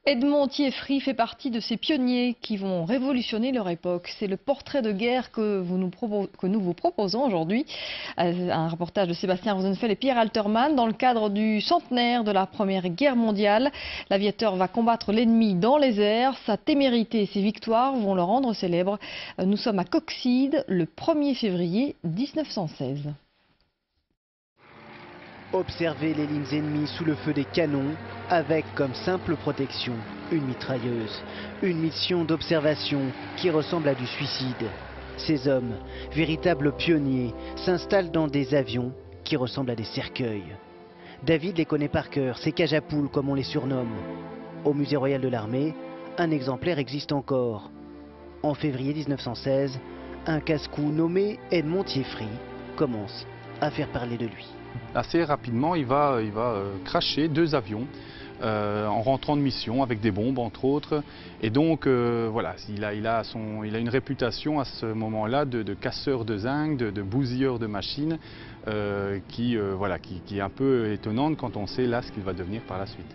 Edmond Thieffry fait partie de ces pionniers qui vont révolutionner leur époque. C'est le portrait de guerre que nous vous proposons aujourd'hui. Un reportage de Sébastien Rosenfeld et Pierre Alterman dans le cadre du centenaire de la Première Guerre mondiale. L'aviateur va combattre l'ennemi dans les airs. Sa témérité et ses victoires vont le rendre célèbre. Nous sommes à Coxyde le 1er février 1916. Observer les lignes ennemies sous le feu des canons, avec comme simple protection une mitrailleuse. Une mission d'observation qui ressemble à du suicide. Ces hommes, véritables pionniers, s'installent dans des avions qui ressemblent à des cercueils. David les connaît par cœur, ces cages à poules comme on les surnomme. Au Musée royal de l'armée, un exemplaire existe encore. En février 1916, un casse-cou nommé Edmond Thieffry commence à faire parler de lui. Assez rapidement, il va crasher 2 avions en rentrant de mission avec des bombes entre autres. Et donc voilà, il a une réputation à ce moment-là de casseur de zinc, de bousilleur de machines qui est un peu étonnante quand on sait là ce qu'il va devenir par la suite.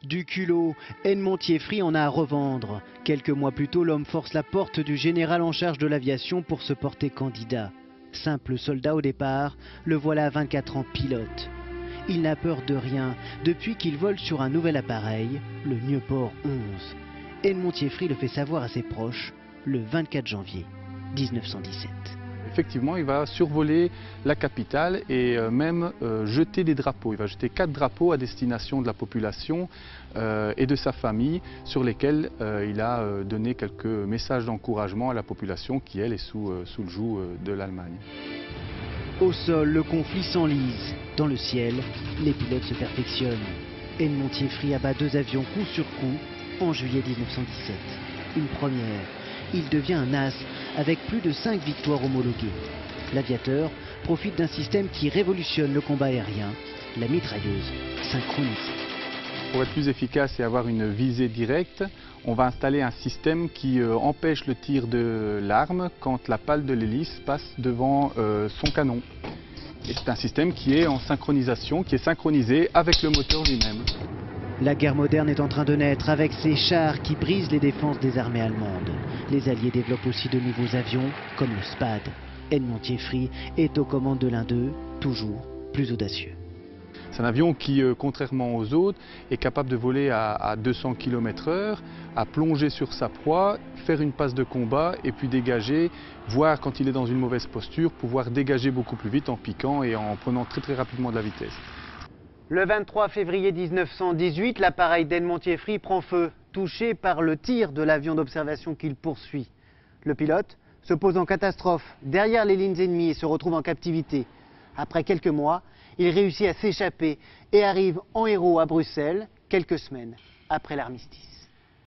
Du culot, Edmond Thieffry en a à revendre. Quelques mois plus tôt, l'homme force la porte du général en charge de l'aviation pour se porter candidat. Simple soldat au départ, le voilà à 24 ans pilote. Il n'a peur de rien depuis qu'il vole sur un nouvel appareil, le Nieuport 11. Edmond Thieffry le fait savoir à ses proches le 24 janvier 1917. Effectivement, il va survoler la capitale et même jeter des drapeaux. Il va jeter 4 drapeaux à destination de la population et de sa famille, sur lesquels il a donné quelques messages d'encouragement à la population qui, elle, est sous le joug de l'Allemagne. Au sol, le conflit s'enlise. Dans le ciel, les pilotes se perfectionnent. Edmond Thieffry abat 2 avions coup sur coup en juillet 1917. Une première. Il devient un as avec plus de 5 victoires homologuées. L'aviateur profite d'un système qui révolutionne le combat aérien, la mitrailleuse synchronisée. Pour être plus efficace et avoir une visée directe, on va installer un système qui empêche le tir de l'arme quand la pale de l'hélice passe devant son canon. Et c'est un système qui est en synchronisation, qui est synchronisé avec le moteur lui-même. La guerre moderne est en train de naître avec ces chars qui brisent les défenses des armées allemandes. Les Alliés développent aussi de nouveaux avions, comme le Spad. Edmond Thieffry est aux commandes de l'un d'eux, toujours plus audacieux. C'est un avion qui, contrairement aux autres, est capable de voler à 200 km/h, à plonger sur sa proie, faire une passe de combat et puis dégager, voire quand il est dans une mauvaise posture, pouvoir dégager beaucoup plus vite en piquant et en prenant très rapidement de la vitesse. Le 23 février 1918, l'appareil d'Edmond Thieffry prend feu, touché par le tir de l'avion d'observation qu'il poursuit. Le pilote se pose en catastrophe derrière les lignes ennemies et se retrouve en captivité. Après quelques mois, il réussit à s'échapper et arrive en héros à Bruxelles, quelques semaines après l'armistice.